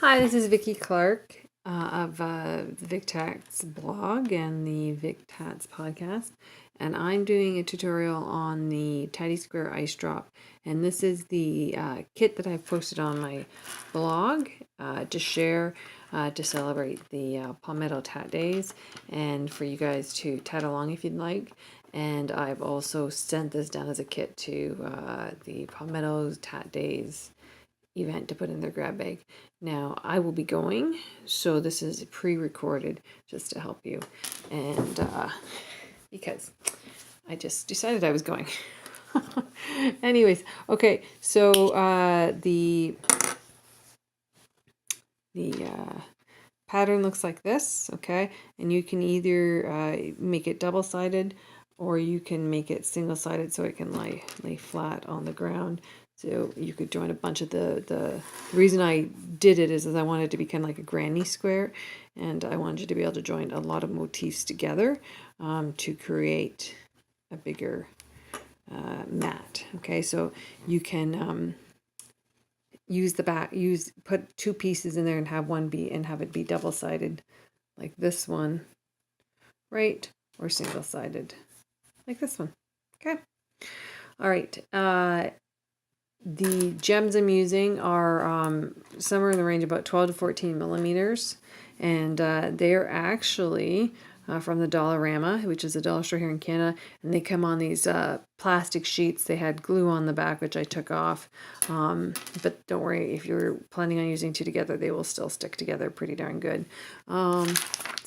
Hi, this is Vicki Clark of the VicTats blog and the VicTats podcast, and I'm doing a tutorial on the Tatty Square Ice Drop, and this is the kit that I've posted on my blog to share to celebrate the Palmetto Tat Days, and for you guys to tat along if you'd like. And I've also sent this down as a kit to the Palmetto Tat Days event to put in their grab bag. Now I will be going, so this is pre-recorded just to help you, and because I just decided I was going. Anyways, okay, so the pattern looks like this, okay, and you can either make it double-sided or you can make it single-sided so it can lay flat on the ground. So you could join a bunch of the reason I did it is I wanted it to be kind of like a granny square, and I wanted you to be able to join a lot of motifs together to create a bigger mat. Okay, so you can use the back, put two pieces in there and have it be double-sided like this one, right? Or single-sided like this one. Okay. All right. The gems I'm using are somewhere in the range of about 12 to 14 millimeters, and they're actually from the Dollarama, which is a dollar store here in Canada, and they come on these plastic sheets. They had glue on the back, which I took off, but don't worry, if you're planning on using two together, they will still stick together pretty darn good. So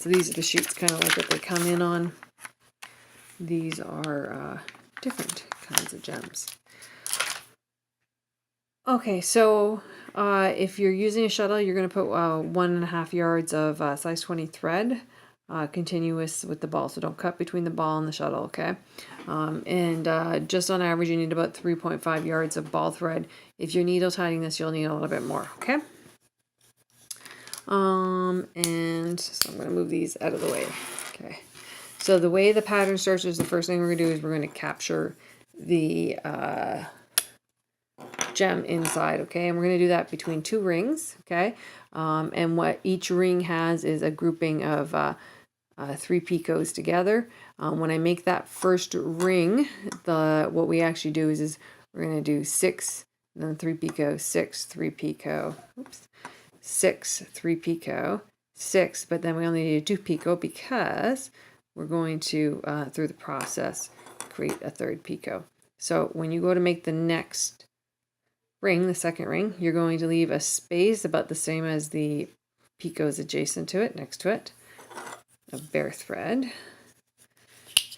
these are the sheets kind of like that they come in on. These are different kinds of gems. Okay, so if you're using a shuttle, you're going to put 1.5 yards of size 20 thread continuous with the ball. So don't cut between the ball and the shuttle, okay? And just on average, you need about 3.5 yards of ball thread. If you're needle tying this, you'll need a little bit more, okay? And so I'm going to move these out of the way, okay? So the way the pattern starts is the first thing we're going to do is we're going to capture the gem inside, okay, and we're going to do that between two rings, okay, and what each ring has is a grouping of 3 picots together. When I make that first ring, what we actually do is we're going to do 6, then 3 picot, 6, 3 picot, oops, 6, 3 picot, 6, but then we only need a 2 picot because we're going to through the process create a 3rd picot. So when you go to make the next ring, the second ring, you're going to leave a space about the same as the picots adjacent to it, next to it, of bare thread. And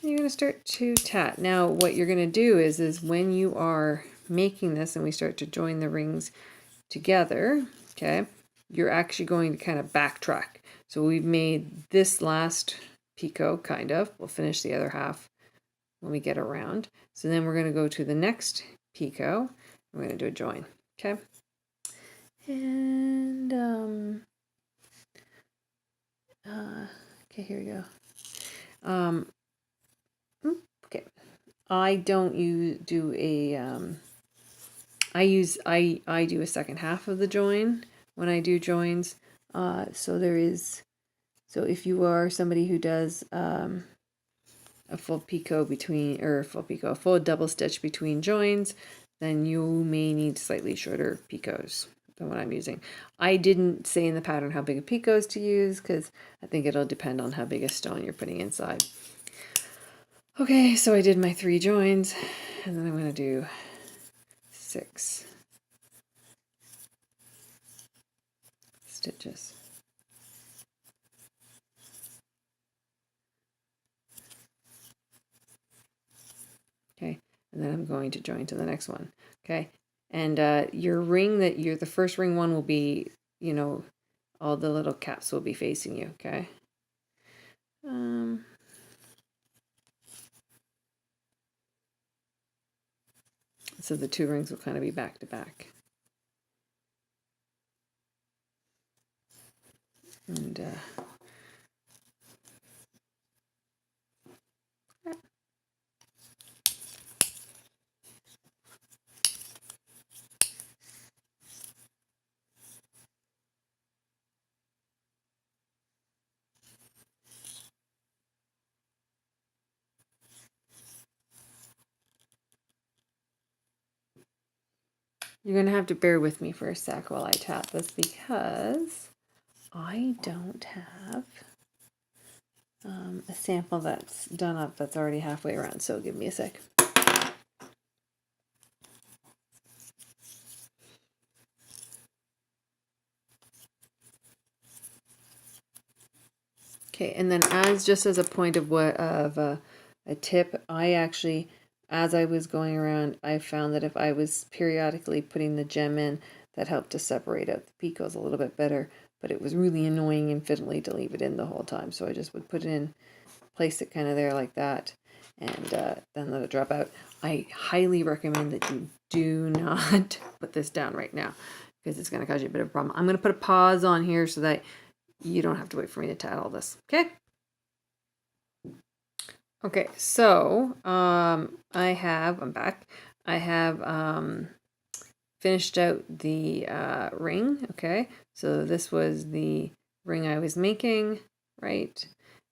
you're going to start to tat. Now what you're going to do is when you are making this and we start to join the rings together, okay, you're actually going to kind of backtrack. So we've made this last picot, kind of. We'll finish the other half when we get around. So then we're going to go to the next picot. We're going to do a join, okay? And, okay, here we go. Okay, I don't do a, I do a second half of the join when I do joins. So if you are somebody who does, a full picot a full double stitch between joins, then you may need slightly shorter picots than what I'm using. I didn't say in the pattern how big a picots to use because I think it'll depend on how big a stone you're putting inside. Okay, so I did my 3 joins, and then I'm going to do 6 stitches. Okay, and then I'm going to join to the next one. Okay, and your ring the first ring one will be, all the little caps will be facing you. Okay. So the 2 rings will kind of be back to back. And You're going to have to bear with me for a sec while I tat this because I don't have a sample that's done up that's already halfway around. So give me a sec. Okay, and then just as a point of a tip, I actually, as I was going around, I found that if I was periodically putting the gem in, that helped to separate out the picos a little bit better. But it was really annoying and fiddly to leave it in the whole time, so I just would put it in, place it kind of there like that, and then let it drop out. I highly recommend that you do not put this down right now because it's going to cause you a bit of a problem. I'm going to put a pause on here so that you don't have to wait for me to tat all this. Okay. Okay. So, I'm back. I have, finished out the, ring. Okay. So this was the ring I was making, right?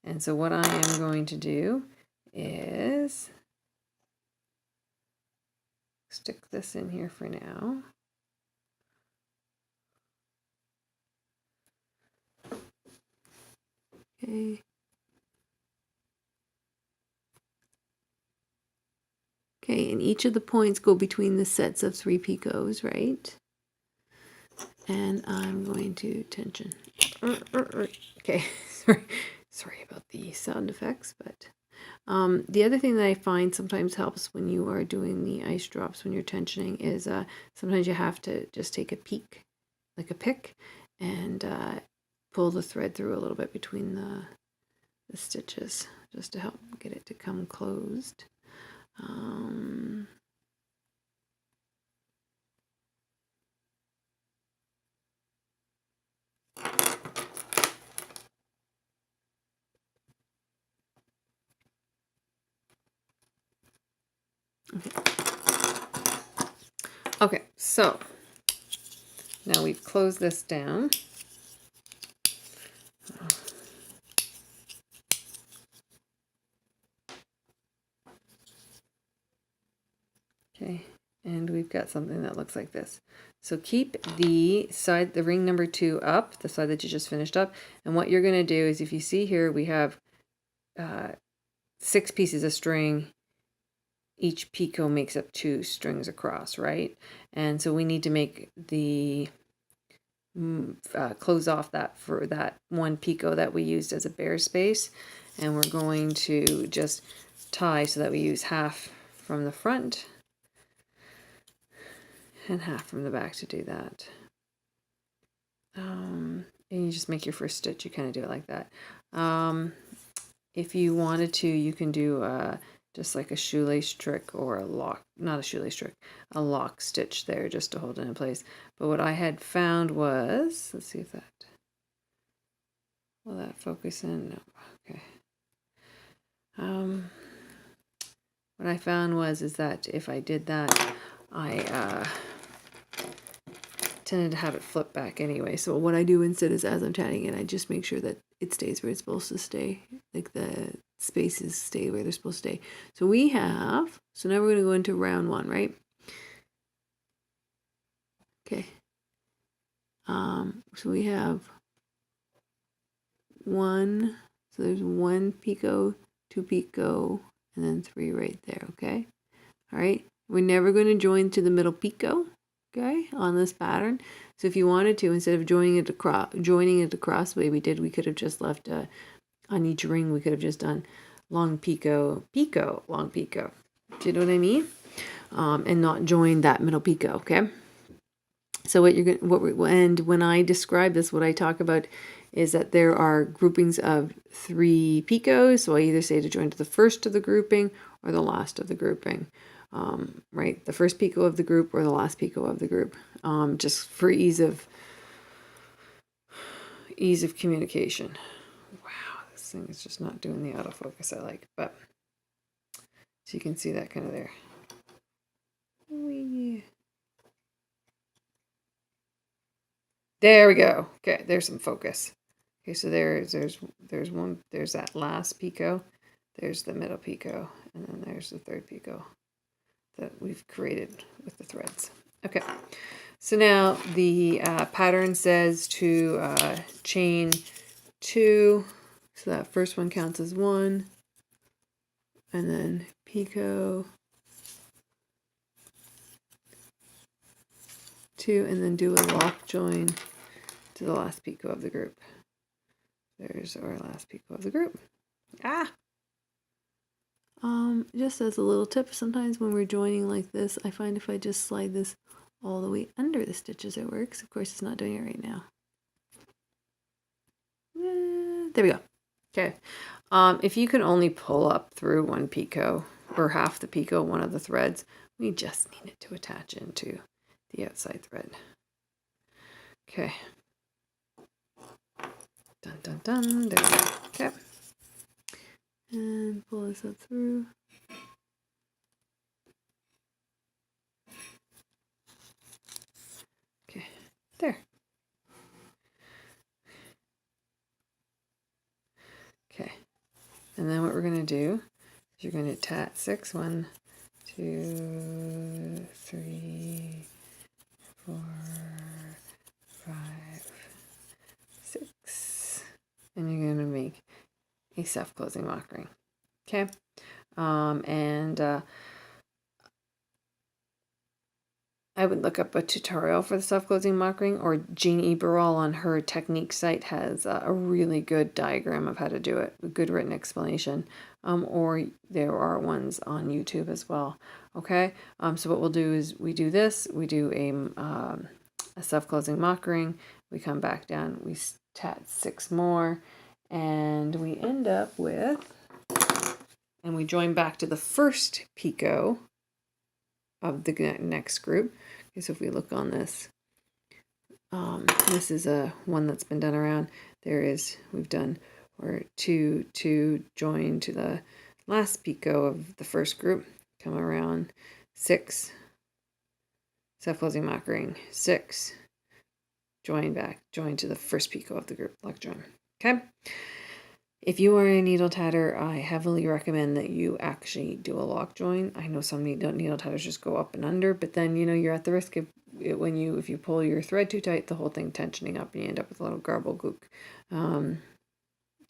And so what I am going to do is stick this in here for now. Okay. Okay, and each of the points go between the sets of 3 picots, right? And I'm going to tension. Okay, sorry about the sound effects, but the other thing that I find sometimes helps when you are doing the ice drops when you're tensioning is sometimes you have to just take a peek, like a pick, and pull the thread through a little bit between the stitches just to help get it to come closed. Okay, so now we've closed this down. Okay, and we've got something that looks like this. So keep the ring number 2 up, the side that you just finished up. And what you're going to do is, if you see here, we have 6 pieces of string. Each picot makes up 2 strings across, right? And so we need to make the close off that for that 1 picot that we used as a bare space. And we're going to just tie so that we use half from the front and half from the back to do that. And you just make your first stitch. You kind of do it like that. If you wanted to, you can do just like a shoelace trick or a lock, not a shoelace trick, a lock stitch there just to hold it in place. But what I had found was, let's see if that, will that focus in? No, okay. What I found is that if I did that, I tended to have it flip back anyway. So what I do instead is, as I'm tatting it, I just make sure that it stays where it's supposed to stay. Like the spaces stay where they're supposed to stay. So we have, so now we're going to go into round 1, right? Okay. So we have 1, so there's 1 picot, 2 picot, and then 3 right there, okay? All right. We're never going to join to the middle picot, okay, on this pattern. So if you wanted to, instead of joining it across the way we did, we could have just left on each ring, we could have just done long picot, picot, long picot. Do you know what I mean? And not join that middle picot, okay? So what you're going, and when I describe this, what I talk about is that there are groupings of 3 picots. So I either say to join to the first of the grouping or the last of the grouping. Right, the first picot of the group or the last picot of the group, just for ease of communication. Wow, this thing is just not doing the autofocus I like, but so you can see that kind of there. There we go. Okay, there's some focus. Okay, so there's one, there's that last picot, there's the middle picot, and then there's the 3rd picot that we've created with the threads. Okay, so now the pattern says to chain 2, so that first one counts as 1, and then picot 2, and then do a lock join to the last picot of the group. There's our last picot of the group. Just as a little tip, sometimes when we're joining like this, I find if I just slide this all the way under the stitches, it works. Of course, it's not doing it right now. There we go. Okay. If you can only pull up through 1 picot or half the picot, one of the threads, we just need it to attach into the outside thread. Okay. Dun dun dun. There we go. Okay. And pull this up through. Okay. There. Okay. And then what we're going to do is you're going to tat 6, 1, 2, 3, 4, 5, 6, and you're going to make a self-closing mock ring. Okay, I would look up a tutorial for the self-closing mock ring, or Jean Eberall on her technique site has a really good diagram of how to do it, a good written explanation, or there are ones on YouTube as well. Okay, so what we'll do is we do this, we do a self-closing mock ring, we come back down, we tat 6 more, and we end up with, and we join back to the first picot of the next group. Okay, so if we look on this, this is a one that's been done around. We've done, or 2, 2, join to the last picot of the first group, come around, 6, self-closing mock ring, 6, join back, join to the first picot of the group, lock join. Okay. If you are a needle tatter, I heavily recommend that you actually do a lock join. I know some needle tatters just go up and under, but then you're at the risk of if you pull your thread too tight, the whole thing tensioning up, and you end up with a little garble gook. Again,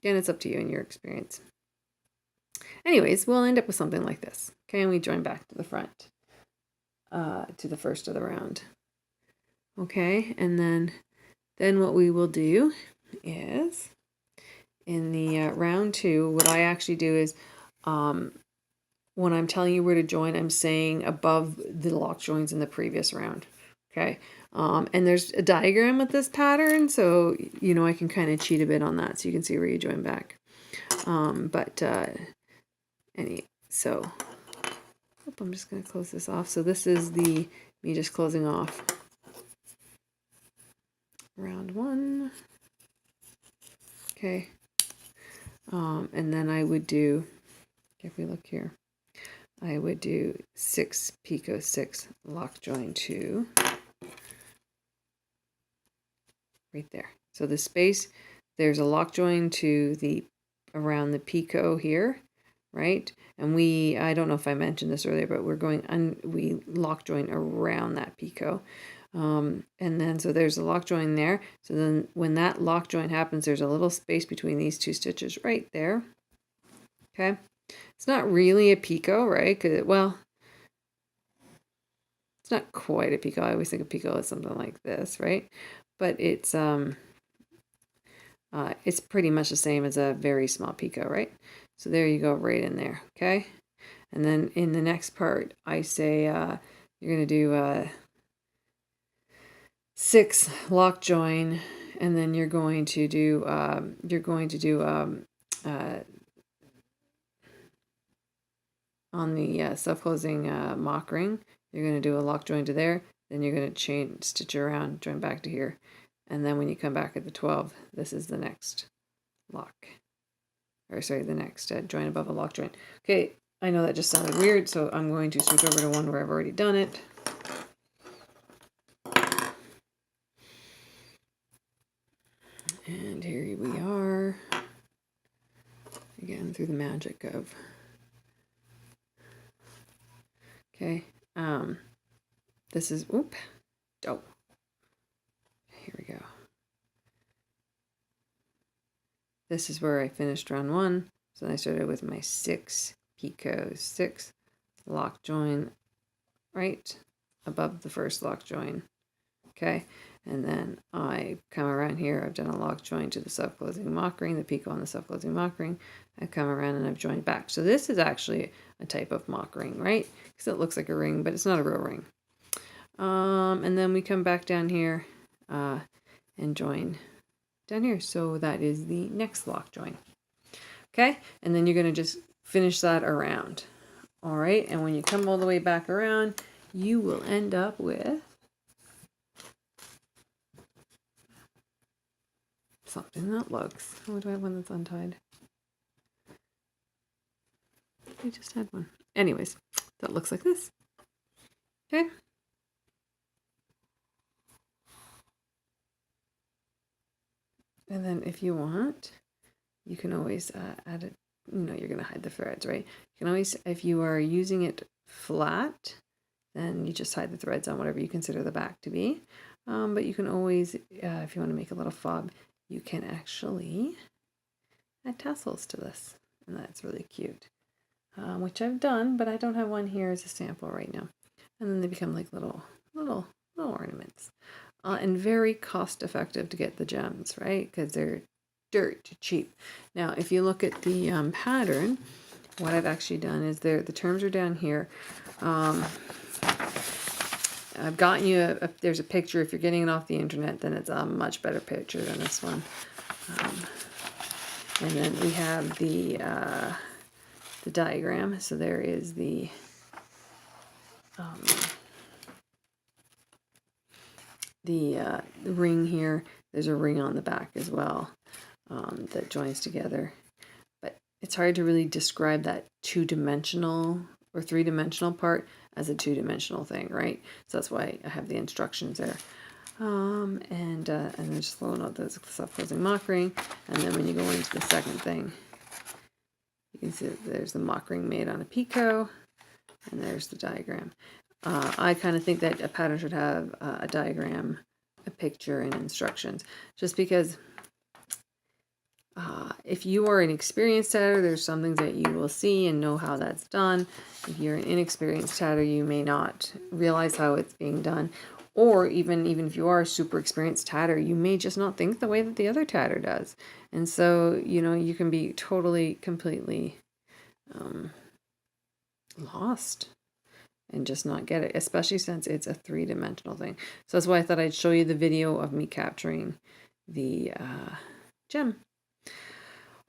it's up to you and your experience. Anyways, we'll end up with something like this. Okay, and we join back to the front, to the first of the round. Okay, and then what we will do is, in the round 2, what I actually do is, when I'm telling you where to join, I'm saying above the lock joins in the previous round. Okay. And there's a diagram with this pattern, so I can kind of cheat a bit on that, so you can see where you join back. So I'm just going to close this off. So this is me just closing off round 1. Okay. And then I would do, if we look here, I would do 6 picot 6 lock join 2 right there. So the space, there's a lock join to the around the picot here, right? And I don't know if I mentioned this earlier, but we lock join around that picot. And then so there's a lock join there. So then when that lock join happens, there's a little space between these 2 stitches right there. Okay. It's not really a picot, right? Well, it's not quite a picot. I always think of picot as something like this, right? But it's pretty much the same as a very small picot, right? So there you go, right in there, okay? And then in the next part, I say you're going to do 6 lock join, and then you're going to do on the self-closing mock ring, you're going to do a lock join to there, then you're going to stitch around, join back to here, and then when you come back at the 12, this is the next lock, or sorry, the next join above a lock join. Okay, I know that just sounded weird, so I'm going to switch over to one where I've already done it. And here we are, again, through the magic of, okay, this is, oop, oh, here we go. This is where I finished round 1. So I started with my 6 picot 6 lock join right above the first lock join. Okay, and then I come around here. I've done a lock join to the self-closing mock ring, the picot on the self-closing mock ring. I come around and I've joined back. So this is actually a type of mock ring, right? Because it looks like a ring, but it's not a real ring. And then we come back down here and join down here. So that is the next lock join. Okay, and then you're going to just finish that around. All right, and when you come all the way back around, you will end up with something that looks, oh, do I have one that's untied? I just had one. Anyways, that looks like this. Okay. And then if you want, you can always add it, you know, you're going to hide the threads, right? You can always, if you are using it flat, then you just hide the threads on whatever you consider the back to be. But you can always, if you want to make a little fob, you can actually add tassels to this. And that's really cute, which I've done, but I don't have one here as a sample right now. And then they become like little ornaments. And very cost effective to get the gems, right? Because they're dirt cheap. Now, if you look at the pattern, what I've actually done is the terms are down here. I've gotten you there's a picture. If you're getting it off the internet, then it's a much better picture than this one. And then we have the diagram. So there is the ring here. There's a ring on the back as well that joins together. But it's hard to really describe that two-dimensional or three-dimensional part as a two-dimensional thing, right? So that's why I have the instructions there. And then just a little note, there's a self-closing mock ring. And then when you go into the second thing, you can see that there's the mock ring made on a picot, and there's the diagram. I kind of think that a pattern should have a diagram, a picture, and instructions, just because if you are an experienced tatter, there's some things that you will see and know how that's done. If you're an inexperienced tatter, you may not realize how it's being done. Or even if you are a super experienced tatter, you may just not think the way that the other tatter does. And so, you know, you can be totally, completely lost and just not get it, especially since it's a three-dimensional thing. So that's why I thought I'd show you the video of me capturing the gem.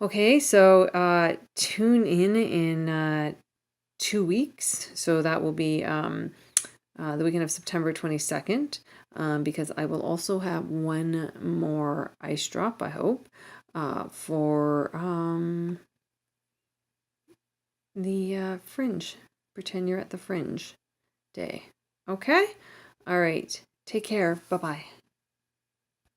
Okay, so tune in 2 weeks. So that will be the weekend of September 22nd, because I will also have one more ice drop, I hope, for the fringe. Pretend you're at the fringe day. Okay? All right. Take care. Bye-bye.